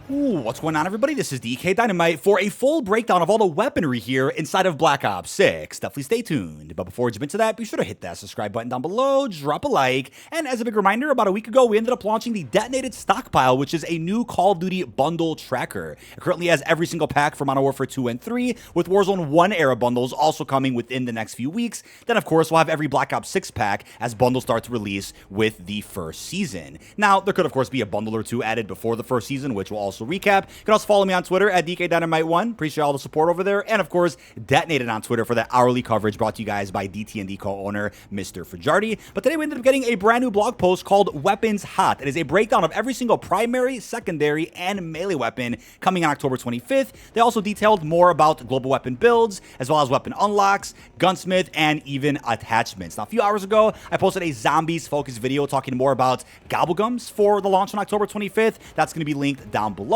Ooh, what's going on, everybody? This is dkdynamite for a full breakdown of all the weaponry here inside of Black Ops 6. Definitely stay tuned. But before we jump into that, be sure to hit that subscribe button down below, drop a like, and as a big reminder, about a week ago, we ended up launching the Detonated Stockpile, which is a new Call of Duty bundle tracker. It currently has every single pack for Modern Warfare 2 and 3, with Warzone 1 era bundles also coming within the next few weeks. Then, of course, we'll have every Black Ops 6 pack as bundles start to release with the first season. Now, there could, of course, be a bundle or two added before the first season, which we'll also recap. You can also follow me on Twitter at dkdynamite1. Appreciate all the support over there. And, of course, Detonated on Twitter for that hourly coverage brought to you guys by DTND co-owner Mr. Fajardi. But today we ended up getting a brand new blog post called Weapons Hot. It is a breakdown of every single primary, secondary, and melee weapon coming on October 25th. They also detailed more about global weapon builds, as well as weapon unlocks, gunsmith, and even attachments. Now, a few hours ago, I posted a zombies-focused video talking more about gobblegums for the launch on October 25th. That's going to be linked down below.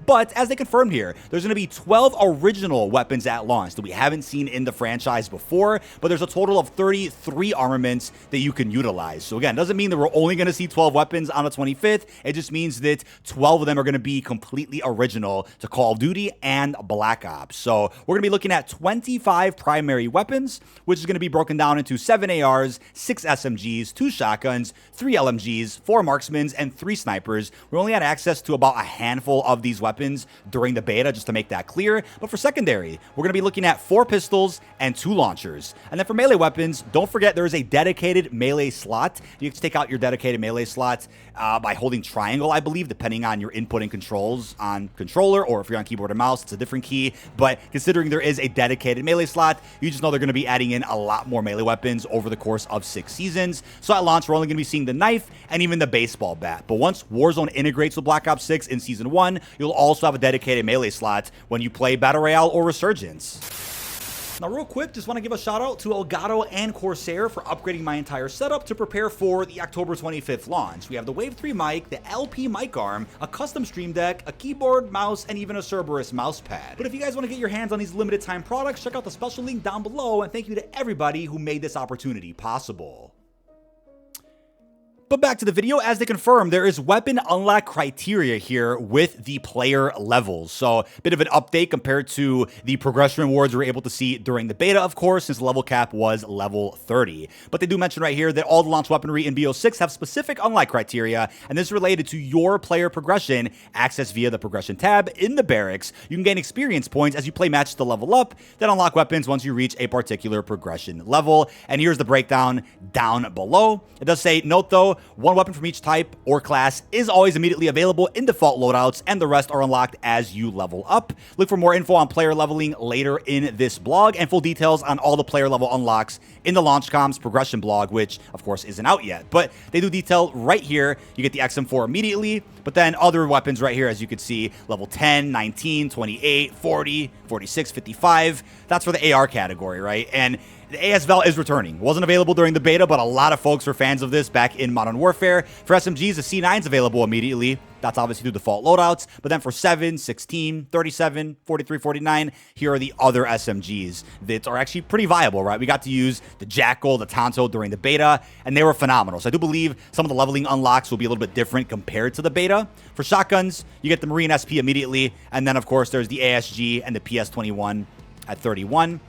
But as they confirmed here, there's going to be 12 original weapons at launch that we haven't seen in the franchise before, but there's a total of 33 armaments that you can utilize. So again, doesn't mean that we're only going to see 12 weapons on the 25th. It just means that 12 of them are going to be completely original to Call of Duty and Black Ops. So we're going to be looking at 25 primary weapons, which is going to be broken down into 7 ARs, 6 SMGs, 2 shotguns, 3 LMGs, 4 marksmans, and 3 snipers. We only had access to about a handful of these weapons during the beta, just to make that clear. But for secondary, we're going to be looking at 4 pistols and 2 launchers. And then for melee weapons, don't forget there is a dedicated melee slot. You can take out your dedicated melee slot by holding triangle, I believe, depending on your input and controls on controller, or if you're on keyboard and mouse, it's a different key. But considering there is a dedicated melee slot, you just know they're going to be adding in a lot more melee weapons over the course of 6 seasons. So at launch, we're only going to be seeing the knife and even the baseball bat. But once Warzone integrates with Black Ops 6 in Season 1, you'll also have a dedicated melee slot when you play Battle Royale or Resurgence. Now, real quick, just want to give a shout out to Elgato and Corsair for upgrading my entire setup to prepare for the October 25th launch. We have the Wave 3 mic, the LP mic arm, a custom Stream Deck, a keyboard, mouse, and even a Cerberus mouse pad. But if you guys want to get your hands on these limited time products, check out the special link down below, and thank you to everybody who made this opportunity possible. But back to the video, as they confirmed, there is weapon unlock criteria here with the player levels. So a bit of an update compared to the progression rewards we were able to see during the beta, of course, since the level cap was level 30. But they do mention right here that all the launch weaponry in BO6 have specific unlock criteria, and this is related to your player progression, accessed via the progression tab in the barracks. You can gain experience points as you play matches to level up, then unlock weapons once you reach a particular progression level. And here's the breakdown down below. It does say, note though, one weapon from each type or class is always immediately available in default loadouts, and the rest are unlocked as you level up. Look for more info on player leveling later in this blog, and full details on all the player level unlocks in the Launch Comms progression blog, which of course isn't out yet. But they do detail right here. You get the XM4 immediately, but then other weapons right here, as you can see, level 10, 19, 28, 40, 46, 55. That's for the AR category, right? And the ASVAL is returning. Wasn't available during the beta, but a lot of folks were fans of this back in Modern Warfare. For SMGs, the C9 is available immediately. That's obviously through default loadouts. But then for 7, 16, 37, 43, 49, here are the other SMGs that are actually pretty viable, right? We got to use the Jackal, the Tonto during the beta, and they were phenomenal. So I do believe some of the leveling unlocks will be a little bit different compared to the beta. For shotguns, you get the Marine SP immediately. And then, of course, there's the ASG and the PS21 at 31.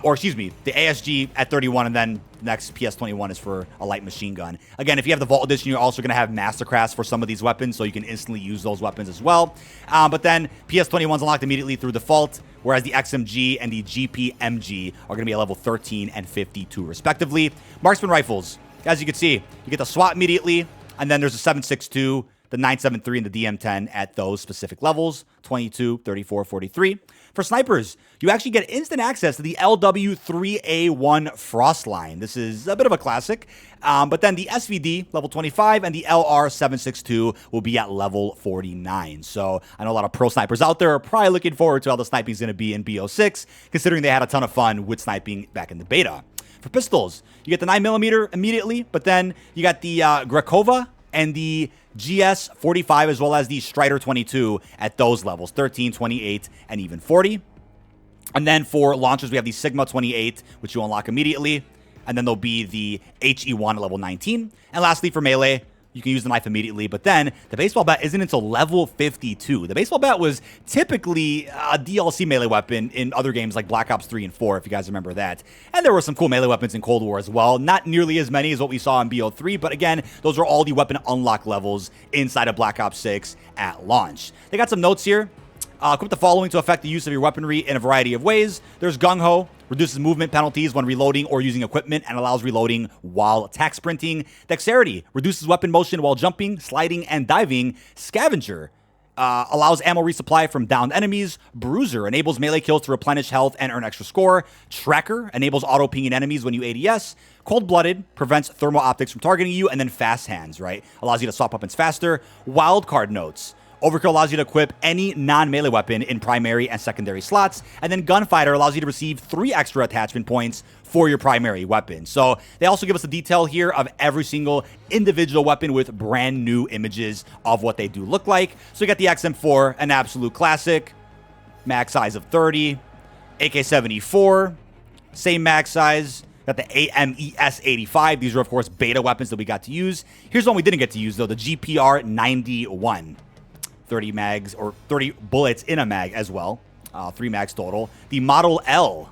Or excuse me, the ASG at 31, and then next PS21 is for a light machine gun. Again, if you have the Vault Edition, you're also going to have Mastercrafts for some of these weapons, so you can instantly use those weapons as well. But then PS21's unlocked immediately through default, whereas the XMG and the GPMG are going to be at level 13 and 52 respectively. Marksman rifles, as you can see, you get the SWAT immediately, and then there's a 7.62, the 9.73, and the DM10 at those specific levels, 22, 34, 43. For snipers, you actually get instant access to the LW3A1 Frostline. This is a bit of a classic. But then the SVD, level 25, and the LR762 will be at level 49. So I know a lot of pro snipers out there are probably looking forward to how the sniping is going to be in BO6, considering they had a ton of fun with sniping back in the beta. For pistols, you get the 9mm immediately, but then you got the Grakova and the GS45, as well as the Strider 22 at those levels, 13, 28, and even 40. And then for launchers, we have the Sigma 28, which you unlock immediately. And then there'll be the HE1 at level 19. And lastly, for melee, you can use the knife immediately. But then the baseball bat isn't until level 52. The baseball bat was typically a DLC melee weapon in other games like Black Ops 3 and 4, if you guys remember that. And there were some cool melee weapons in Cold War as well. Not nearly as many as what we saw in BO3, but again, those are all the weapon unlock levels inside of Black Ops 6 at launch. They got some notes here. Equip the following to affect the use of your weaponry in a variety of ways. There's Gung Ho, reduces movement penalties when reloading or using equipment and allows reloading while attack sprinting. Dexterity, reduces weapon motion while jumping, sliding, and diving. Scavenger, allows ammo resupply from downed enemies. Bruiser, enables melee kills to replenish health and earn extra score. Tracker, enables auto-pinging enemies when you ADS. Cold-Blooded, prevents thermal optics from targeting you. And then Fast Hands, right? Allows you to swap weapons faster. Wildcard notes. Overkill allows you to equip any non-melee weapon in primary and secondary slots. And then Gunfighter allows you to receive 3 extra attachment points for your primary weapon. So they also give us the detail here of every single individual weapon with brand new images of what they do look like. So we got the XM4, an absolute classic, mag size of 30. AK-74, same mag size. Got the AMES-85. These are, of course, beta weapons that we got to use. Here's one we didn't get to use, though, the GPR-91. 30 mags, or 30 bullets in a mag as well. 3 mags total. The Model L.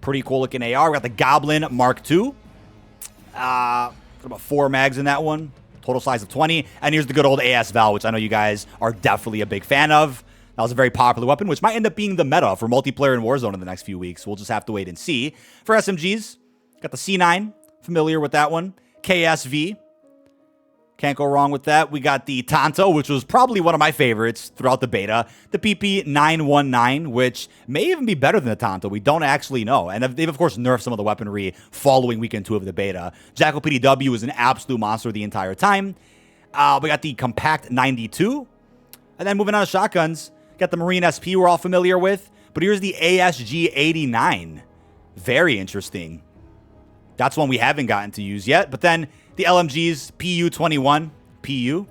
Pretty cool looking AR. We got the Goblin Mark II. About 4 mags in that one. Total size of 20. And here's the good old AS Val, which I know you guys are definitely a big fan of. That was a very popular weapon, which might end up being the meta for multiplayer in Warzone in the next few weeks. We'll just have to wait and see. For SMGs, got the C9. Familiar with that one. KSV. Can't go wrong with that. We got the Tonto, which was probably one of my favorites throughout the beta. The PP919, which may even be better than the Tonto. We don't actually know. And they've, of course, nerfed some of the weaponry following weekend 2 of the beta. Jackal PDW was an absolute monster the entire time. We got the Compact 92. And then moving on to shotguns, got the Marine SP we're all familiar with. But here's the ASG 89. Very interesting. That's one we haven't gotten to use yet. But then the LMGs, PU-21, PU.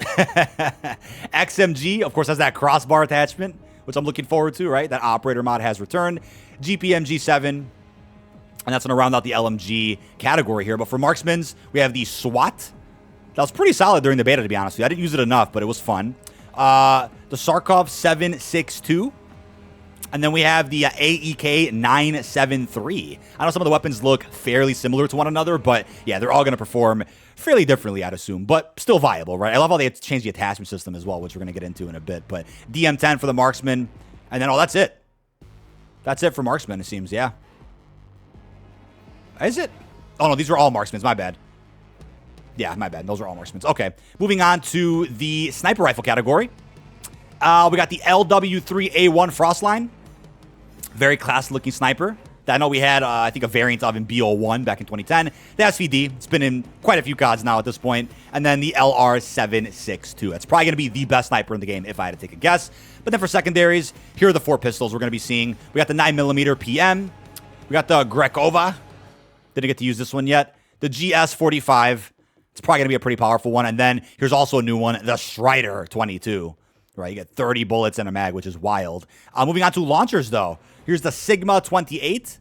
XMG, of course, has that crossbar attachment, which I'm looking forward to, right? That operator mod has returned. GPMG-7, and that's going to round out the LMG category here. But for marksmans, we have the SWAT. That was pretty solid during the beta, to be honest with you. I didn't use it enough, but it was fun. The Sarkov 762. And then we have the AEK 973. I know some of the weapons look fairly similar to one another, but yeah, they're all going to perform fairly differently, I'd assume, but still viable, right? I love how they changed the attachment system as well, which we're going to get into in a bit. But DM10 for the marksman, and then, oh, that's it. That's it for marksman, it seems, yeah. Is it? Oh, no, these are all marksmen. My bad. Yeah, my bad. Those are all marksmen. Okay, moving on to the sniper rifle category. We got the LW3A1 Frostline. Very classy-looking sniper that I know we had, I think, a variant of in BO1 back in 2010. The SVD, it's been in quite a few CODs now at this point. And then the LR762. That's probably going to be the best sniper in the game if I had to take a guess. But then for secondaries, here are the 4 pistols we're going to be seeing. We got the 9mm PM. We got the Grekova. Didn't get to use this one yet. The GS45. It's probably going to be a pretty powerful one. And then here's also a new one, the Strider 22. Right, you get 30 bullets in a mag, which is wild. Moving on to launchers, though. Here's the Sigma 28,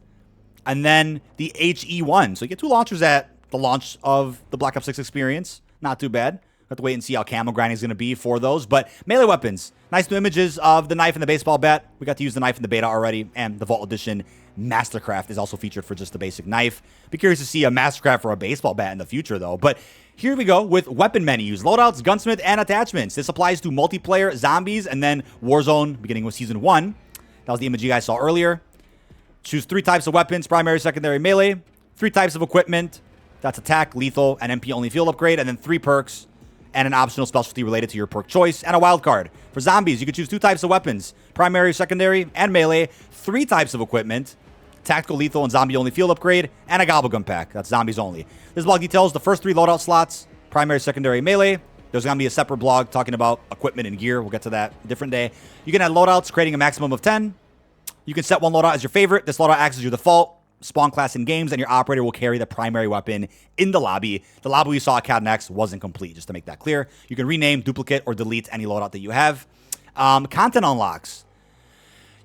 and then the HE1. So you get 2 launchers at the launch of the Black Ops 6 experience. Not too bad. Have to wait and see how camo grinding is going to be for those. But melee weapons. Nice new images of the knife and the baseball bat. We got to use the knife in the beta already, and the Vault Edition Mastercraft is also featured for just the basic knife. Be curious to see a Mastercraft for a baseball bat in the future, though. But here we go with weapon menus, loadouts, gunsmith, and attachments. This applies to multiplayer, zombies, and then Warzone, beginning with Season 1. That was the image you guys saw earlier. Choose 3 types of weapons, primary, secondary, melee. 3 types of equipment. That's attack, lethal, and MP-only field upgrade. And then 3 perks and an optional specialty related to your perk choice. And a wild card. For zombies, you can choose 2 types of weapons, primary, secondary, and melee. 3 types of equipment. Tactical, lethal, and zombie-only field upgrade, and a gobblegum pack. That's zombies only. This blog details the first 3 loadout slots, primary, secondary, melee. There's going to be a separate blog talking about equipment and gear. We'll get to that a different day. You can add loadouts, creating a maximum of 10. You can set one loadout as your favorite. This loadout acts as your default spawn class in games, and your operator will carry the primary weapon in the lobby. The lobby we saw at COD Next wasn't complete, just to make that clear. You can rename, duplicate, or delete any loadout that you have. Content unlocks.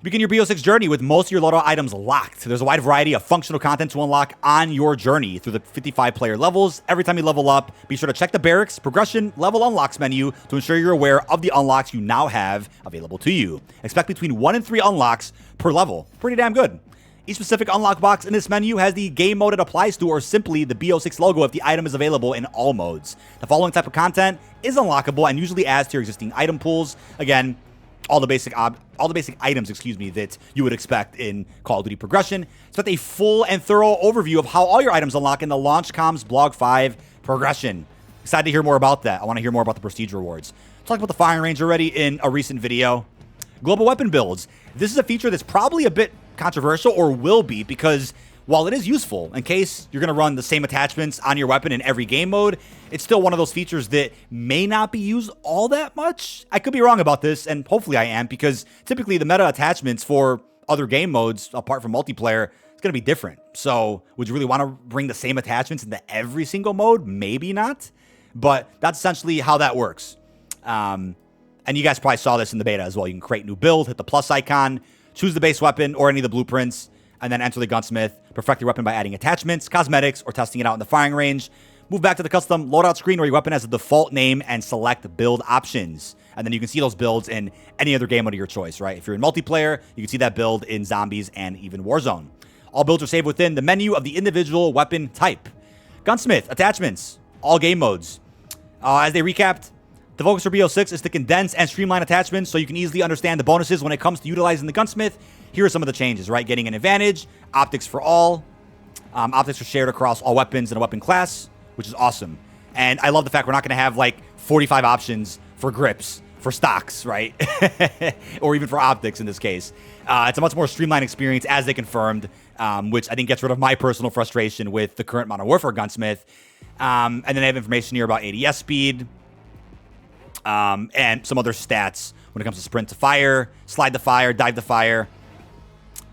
Begin your BO6 journey with most of your loadout items locked. There's a wide variety of functional content to unlock on your journey through the 55 player levels. Every time you level up, be sure to check the barracks progression level unlocks menu to ensure you're aware of the unlocks you now have available to you. Expect between 1 and 3 unlocks per level. Pretty damn good. Each specific unlock box in this menu has the game mode it applies to, or simply the BO6 logo if the item is available in all modes. The following type of content is unlockable and usually adds to your existing item pools. Again, all the basic items, that you would expect in Call of Duty progression. Expect a full and thorough overview of how all your items unlock in the Launch Comms Blog 5 progression. Excited to hear more about that. I want to hear more about the prestige rewards. Talked about the firing range already in a recent video. Global weapon builds. This is a feature that's probably a bit controversial, or will be, because while it is useful in case you're going to run the same attachments on your weapon in every game mode, it's still one of those features that may not be used all that much. I could be wrong about this, and hopefully I am, because typically the meta attachments for other game modes, apart from multiplayer, it's going to be different. So would you really want to bring the same attachments into every single mode? Maybe not, but that's essentially how that works. And you guys probably saw this in the beta as well. You can create new build, hit the plus icon, choose the base weapon or any of the blueprints, and then enter the gunsmith, perfect your weapon by adding attachments, cosmetics, or testing it out in the firing range. Move back to the custom loadout screen where your weapon has a default name and select build options. And then you can see those builds in any other game mode of your choice, right? If you're in multiplayer, you can see that build in Zombies and even Warzone. All builds are saved within the menu of the individual weapon type. Gunsmith, attachments, all game modes. As they recapped, the focus for BO6 is to condense and streamline attachments so you can easily understand the bonuses when it comes to utilizing the gunsmith. Here are some of the changes, right? Getting an advantage, optics for all. Optics are shared across all weapons and a weapon class, which is awesome. And I love the fact we're not going to have like 45 options for grips, for stocks, right? Or even for optics in this case. It's a much more streamlined experience, as they confirmed, which I think gets rid of my personal frustration with the current Modern Warfare gunsmith. And then they have information here about ADS speed, and some other stats when it comes to sprint to fire, slide to fire, dive to fire.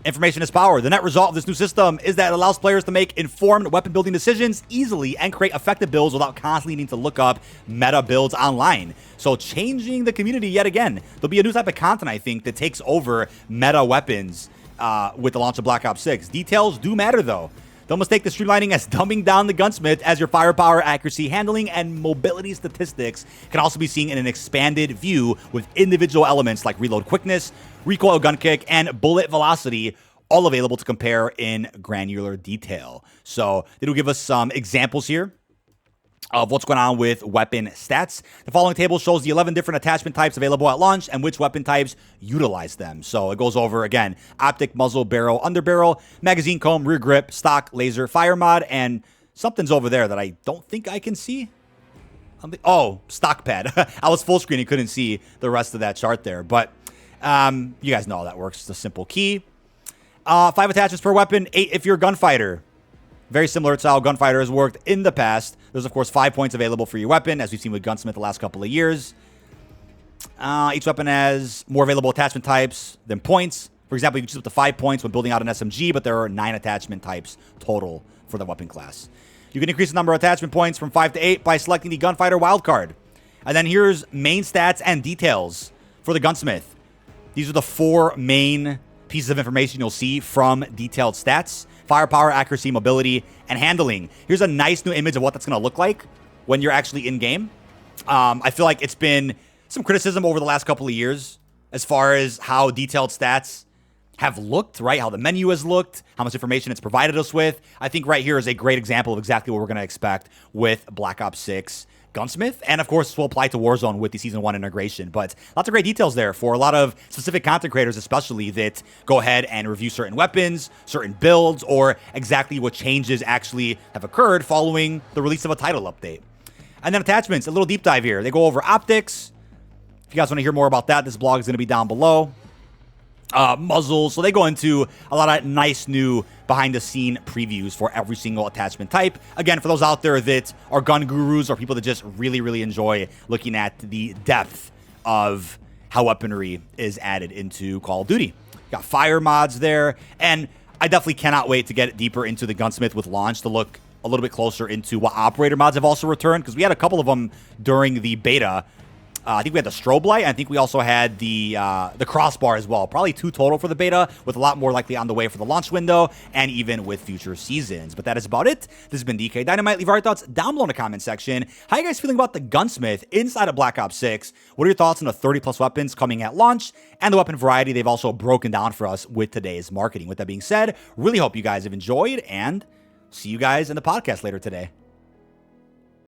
Information is power. The net result of this new system is that it allows players to make informed weapon building decisions easily and create effective builds without constantly needing to look up meta builds online. So changing the community yet again. There'll be a new type of content, I think, that takes over meta weapons with the launch of Black Ops 6. Details do matter, though. Don't mistake the streamlining as dumbing down the gunsmith, as your firepower, accuracy, handling, and mobility statistics can also be seen in an expanded view with individual elements like reload quickness, recoil gun kick, and bullet velocity, all available to compare in granular detail. So it'll give us some examples here of what's going on with weapon stats. The following table shows the 11 different attachment types available at launch and which weapon types utilize them. So it goes over, again, optic, muzzle, barrel, underbarrel, magazine comb, rear grip, stock, laser, fire mod, and something's over there that I don't think I can see. Oh, stock pad. I was full screen and couldn't see the rest of that chart there. But you guys know how that works. It's a simple key. 5 attachments per weapon, 8 if you're a gunfighter. Very similar to how Gunfighter has worked in the past. There's, of course, 5 points available for your weapon, as we've seen with Gunsmith the last couple of years. Each weapon has more available attachment types than points. For example, you can choose up to 5 points when building out an SMG, but there are 9 attachment types total for the weapon class. You can increase the number of attachment points from 5 to 8 by selecting the Gunfighter wildcard. And then here's main stats and details for the Gunsmith. These are the 4 main pieces of information you'll see from detailed stats: firepower, accuracy, mobility, and handling. Here's a nice new image of what that's going to look like when you're actually in game. I feel like it's been some criticism over the last couple of years as far as how detailed stats have looked, right? How the menu has looked, how much information it's provided us with. I think right here is a great example of exactly what we're going to expect with Black Ops 6 Gunsmith. And of course, this will apply to Warzone with the Season 1 integration. But lots of great details there for a lot of specific content creators, especially that go ahead and review certain weapons, certain builds, or exactly what changes actually have occurred following the release of a title update. And then attachments, a little deep dive here. They go over optics. If you guys want to hear more about that, this blog is going to be down below. Muzzles. So they go into a lot of nice new behind-the-scene previews for every single attachment type. Again, for those out there that are gun gurus or people that just really, really enjoy looking at the depth of how weaponry is added into Call of Duty. Got fire mods there, and I definitely cannot wait to get deeper into the Gunsmith with launch to look a little bit closer into what operator mods have also returned, because we had a couple of them during the beta. I think we had the strobe light. And I think we also had the crossbar as well. Probably 2 total for the beta, with a lot more likely on the way for the launch window and even with future seasons. But that is about it. This has been dkdynamite. Leave our thoughts down below in the comment section. How are you guys feeling about the Gunsmith inside of Black Ops 6? What are your thoughts on the 30+ weapons coming at launch and the weapon variety they've also broken down for us with today's marketing? With that being said, really hope you guys have enjoyed, and see you guys in the podcast later today.